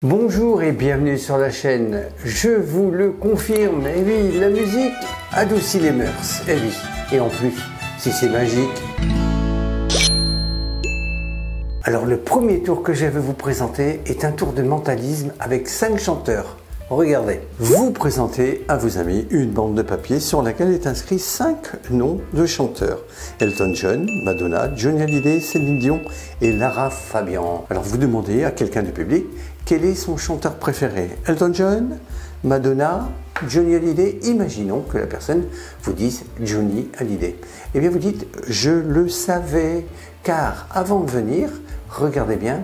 Bonjour et bienvenue sur la chaîne. Je vous le confirme, et oui, la musique adoucit les mœurs, et oui, et en plus, si c'est magique. Alors le premier tour que je vais vous présenter est un tour de mentalisme avec 5 chanteurs. Regardez, vous présentez à vos amis une bande de papier sur laquelle est inscrit 5 noms de chanteurs. Elton John, Madonna, Johnny Hallyday, Céline Dion et Lara Fabian. Alors vous demandez à quelqu'un du public quel est son chanteur préféré. Elton John, Madonna, Johnny Hallyday. Imaginons que la personne vous dise Johnny Hallyday. Eh bien vous dites je le savais, car avant de venir, regardez bien,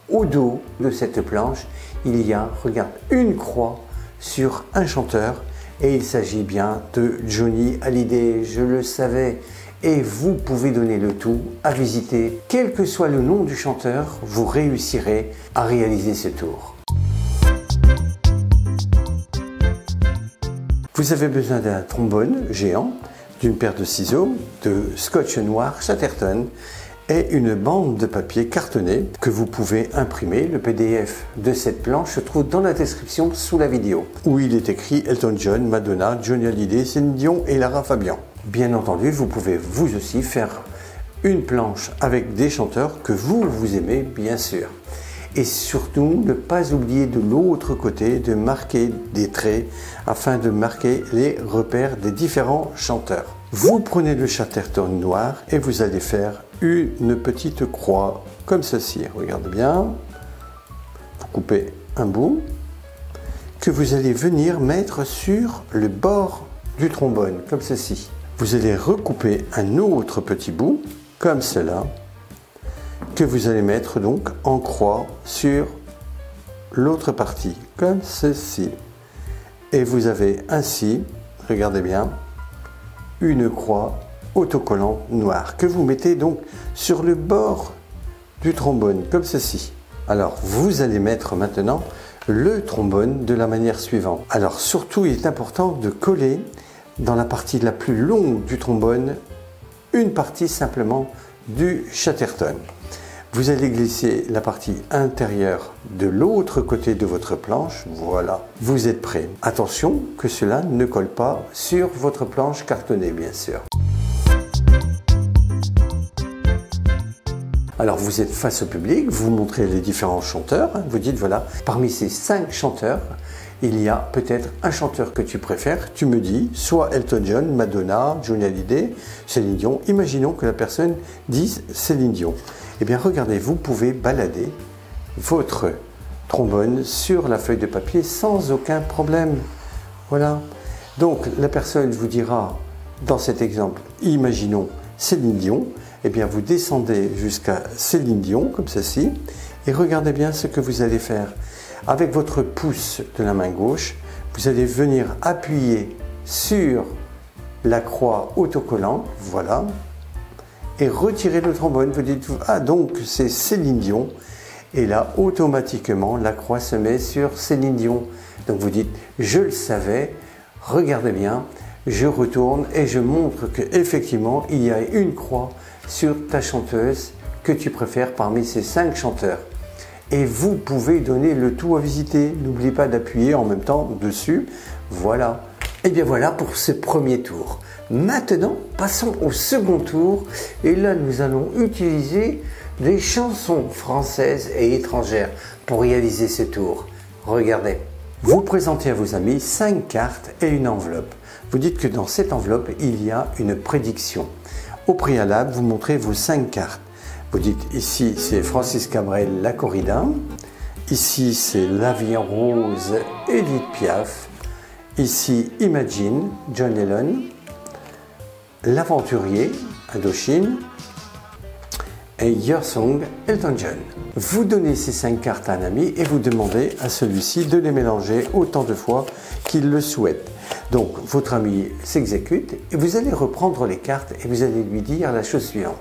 au dos de cette planche, il y a, regarde, une croix sur un chanteur et il s'agit bien de Johnny Hallyday, je le savais. Et vous pouvez donner le tout à visiter. Quel que soit le nom du chanteur, vous réussirez à réaliser ce tour. Vous avez besoin d'un trombone géant, d'une paire de ciseaux, de scotch noir Chatterton et une bande de papier cartonné que vous pouvez imprimer. Le PDF de cette planche se trouve dans la description sous la vidéo, où il est écrit Elton John, Madonna, Johnny Hallyday, Céline Dion et Lara Fabian. Bien entendu, vous pouvez vous aussi faire une planche avec des chanteurs que vous aimez bien sûr. Et surtout, ne pas oublier de l'autre côté de marquer des traits afin de marquer les repères des différents chanteurs. Vous prenez le Chatterton noir et vous allez faire une petite croix comme ceci. Regardez bien. Vous coupez un bout que vous allez venir mettre sur le bord du trombone comme ceci. Vous allez recouper un autre petit bout comme cela que vous allez mettre donc en croix sur l'autre partie comme ceci. Et vous avez ainsi, regardez bien, une croix autocollante noire que vous mettez donc sur le bord du trombone comme ceci. Alors vous allez mettre maintenant le trombone de la manière suivante. Alors surtout il est important de coller dans la partie la plus longue du trombone une partie simplement du Chatterton. Vous allez glisser la partie intérieure de l'autre côté de votre planche, voilà, vous êtes prêt. Attention que cela ne colle pas sur votre planche cartonnée bien sûr. Alors vous êtes face au public, vous montrez les différents chanteurs, vous dites voilà, parmi ces 5 chanteurs, il y a peut-être un chanteur que tu préfères, tu me dis, soit Elton John, Madonna, Johnny Hallyday, Céline Dion. Imaginons que la personne dise Céline Dion. Eh bien regardez, vous pouvez balader votre trombone sur la feuille de papier sans aucun problème. Voilà. Donc la personne vous dira, dans cet exemple, imaginons Céline Dion. Eh bien vous descendez jusqu'à Céline Dion, comme ceci, et regardez bien ce que vous allez faire. Avec votre pouce de la main gauche, vous allez venir appuyer sur la croix autocollante, voilà, et retirer le trombone. Vous dites, ah donc c'est Céline Dion, et là automatiquement la croix se met sur Céline Dion. Donc vous dites, je le savais, regardez bien, je retourne et je montre qu'effectivement il y a une croix sur ta chanteuse que tu préfères parmi ces 5 chanteurs. Et vous pouvez donner le tout à visiter. N'oubliez pas d'appuyer en même temps dessus. Voilà. Et bien voilà pour ce premier tour. Maintenant, passons au second tour. Et là, nous allons utiliser des chansons françaises et étrangères pour réaliser ce tour. Regardez. Vous présentez à vos amis 5 cartes et une enveloppe. Vous dites que dans cette enveloppe, il y a une prédiction. Au préalable, vous montrez vos 5 cartes. Vous dites ici c'est Francis Cabrel, La Corrida, ici c'est L'Avion Rose, Edith Piaf, ici Imagine, John Lennon, L'Aventurier, Indochine et Your Song, Elton John. Vous donnez ces 5 cartes à un ami et vous demandez à celui-ci de les mélanger autant de fois qu'il le souhaite. Donc votre ami s'exécute et vous allez reprendre les cartes et vous allez lui dire la chose suivante.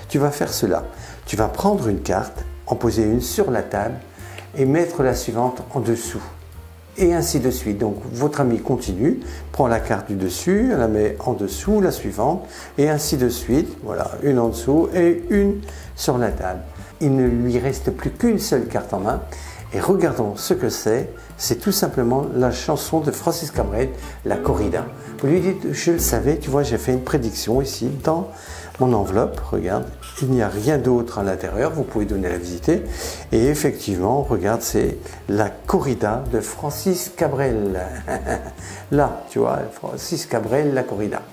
Tu vas faire cela. Tu vas prendre une carte, en poser une sur la table et mettre la suivante en dessous. Et ainsi de suite. Donc votre ami continue, prend la carte du dessus, la met en dessous, la suivante, et ainsi de suite. Voilà, une en dessous et une sur la table. Il ne lui reste plus qu'une seule carte en main Et regardons ce que c'est. C'est tout simplement la chanson de Francis Cabrel, La Corrida. Vous lui dites, je le savais, tu vois, j'ai fait une prédiction ici dans mon enveloppe. Regarde, il n'y a rien d'autre à l'intérieur. Vous pouvez donner la visiter. Et effectivement, regarde, c'est La Corrida de Francis Cabrel. Là, tu vois, Francis Cabrel, La Corrida.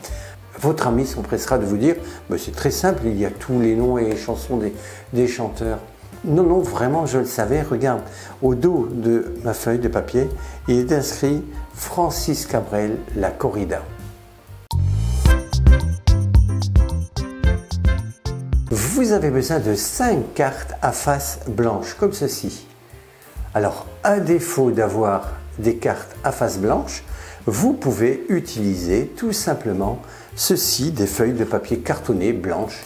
Votre ami s'empressera de vous dire, c'est très simple, il y a tous les noms et les chansons des chanteurs. Non, non, vraiment, je le savais. Regarde, au dos de ma feuille de papier, il est inscrit Francis Cabrel, La Corrida. Vous avez besoin de 5 cartes à face blanche, comme ceci. Alors, à défaut d'avoir des cartes à face blanche, vous pouvez utiliser tout simplement ceci, des feuilles de papier cartonné blanches,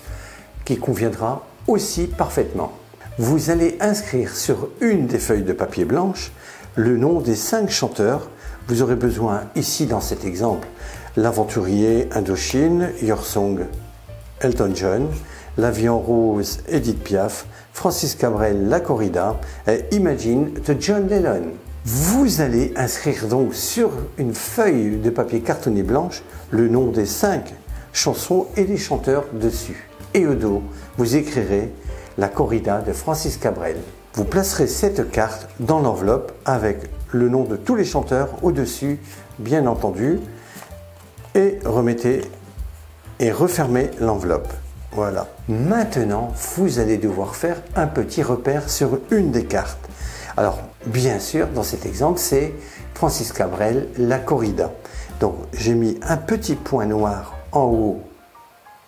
qui conviendra aussi parfaitement. Vous allez inscrire sur une des feuilles de papier blanche le nom des 5 chanteurs. Vous aurez besoin, ici dans cet exemple, L'Aventurier, Indochine, Your Song, Elton John, L'Avion Rose, Edith Piaf, Francis Cabrel, La Corrida et Imagine de John Lennon. Vous allez inscrire donc sur une feuille de papier cartonné blanche le nom des 5 chansons et des chanteurs dessus. Et au dos, vous écrirez La Corrida de Francis Cabrel. Vous placerez cette carte dans l'enveloppe avec le nom de tous les chanteurs au-dessus, bien entendu, et remettez et refermez l'enveloppe. Voilà. Maintenant, vous allez devoir faire un petit repère sur une des cartes. Alors, bien sûr, dans cet exemple, c'est Francis Cabrel, La Corrida. Donc, j'ai mis un petit point noir en haut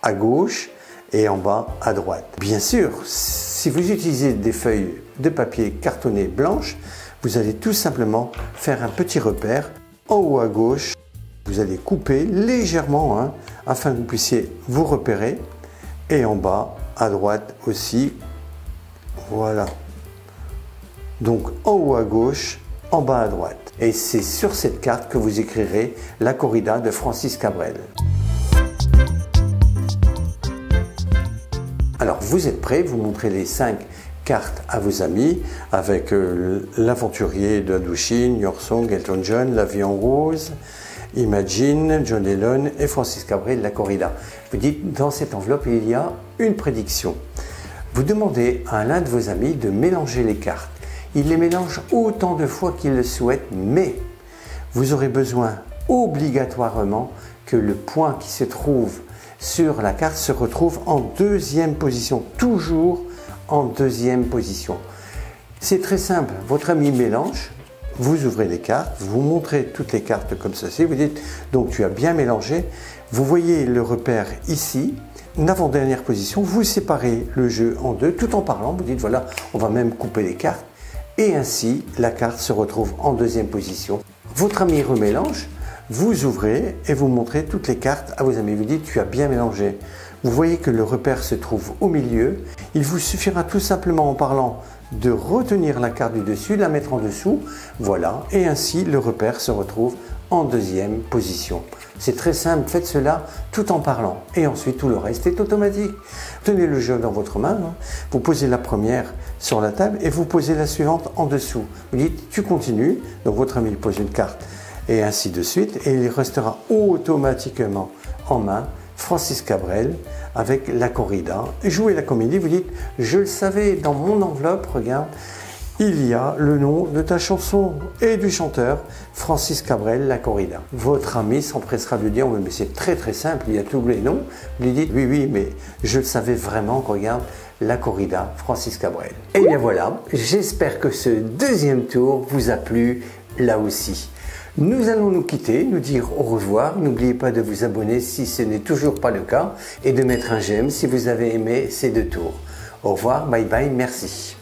à gauche et en bas à droite. Bien sûr, si vous utilisez des feuilles de papier cartonné blanches, vous allez tout simplement faire un petit repère en haut à gauche. Vous allez couper légèrement afin que vous puissiez vous repérer et en bas à droite aussi. Voilà. Donc en haut à gauche, en bas à droite. Et c'est sur cette carte que vous écrirez La Corrida de Francis Cabrel. Alors vous êtes prêts, vous montrez les 5 cartes à vos amis avec L'Aventurier de Indochine, Your Song, Elton John, L'Avion Rose, Imagine, John Lennon et Francis Cabrel, La Corrida. Vous dites, dans cette enveloppe, il y a une prédiction. Vous demandez à l'un de vos amis de mélanger les cartes. Il les mélange autant de fois qu'il le souhaite, mais vous aurez besoin obligatoirement que le point qui se trouve sur la carte se retrouve en deuxième position, toujours en deuxième position. C'est très simple, votre ami mélange, vous ouvrez les cartes, vous montrez toutes les cartes comme ceci, vous dites donc tu as bien mélangé, vous voyez le repère ici, en avant-dernière position, vous séparez le jeu en deux tout en parlant, vous dites voilà, on va même couper les cartes et ainsi la carte se retrouve en deuxième position. Votre ami remélange, vous ouvrez et vous montrez toutes les cartes à vos amis, vous dites tu as bien mélangé. Vous voyez que le repère se trouve au milieu, il vous suffira tout simplement en parlant de retenir la carte du dessus, de la mettre en dessous, voilà, et ainsi le repère se retrouve en deuxième position. C'est très simple, faites cela tout en parlant, et ensuite tout le reste est automatique. Tenez le jeu dans votre main, vous posez la première sur la table et vous posez la suivante en dessous. Vous dites, tu continues, donc votre ami pose une carte, et ainsi de suite, et il restera automatiquement en main Francis Cabrel avec La Corrida. Jouez la comédie, vous dites, je le savais, dans mon enveloppe, regarde, il y a le nom de ta chanson et du chanteur, Francis Cabrel, La Corrida. Votre ami s'empressera de dire, mais c'est très très simple, il y a tous les noms. Vous lui dites, oui, oui, mais je le savais vraiment, regarde, La Corrida, Francis Cabrel. Et bien voilà, j'espère que ce deuxième tour vous a plu là aussi. Nous allons nous quitter, nous dire au revoir. N'oubliez pas de vous abonner si ce n'est toujours pas le cas et de mettre un j'aime si vous avez aimé ces 2 tours. Au revoir, bye bye, merci.